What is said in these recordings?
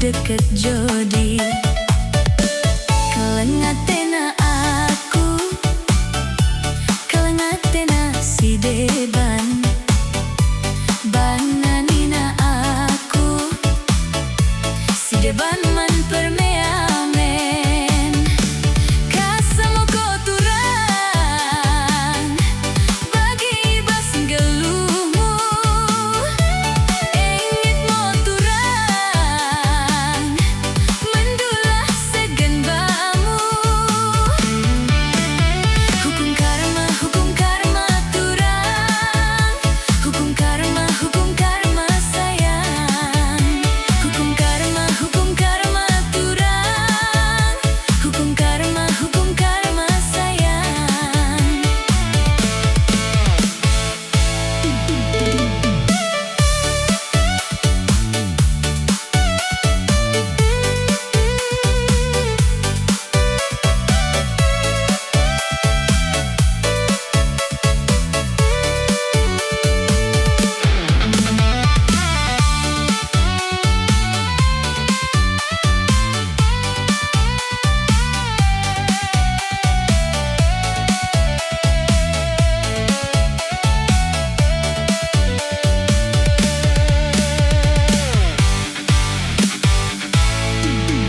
deket jodi. Kelengatena aku, kelengatena si deban. Bananina aku, si deban man permeamen. Kasamo kotoran bagi basing geluhmu. Engit motoran mendulah segan bamu. Hukum karma turang. Hukum karma sayang. Hukum karma turang. Hukum karma sayang.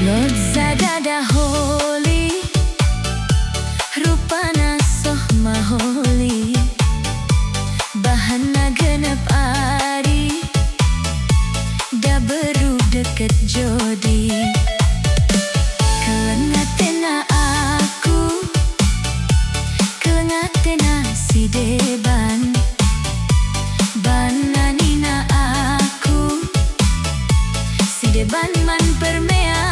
Lot zadada holi, rupana soh maholi. Bahana genep ari, da beru deket jodi. Kelengatena aku, kelengatena si deban. Bananina aku, si deban man permea.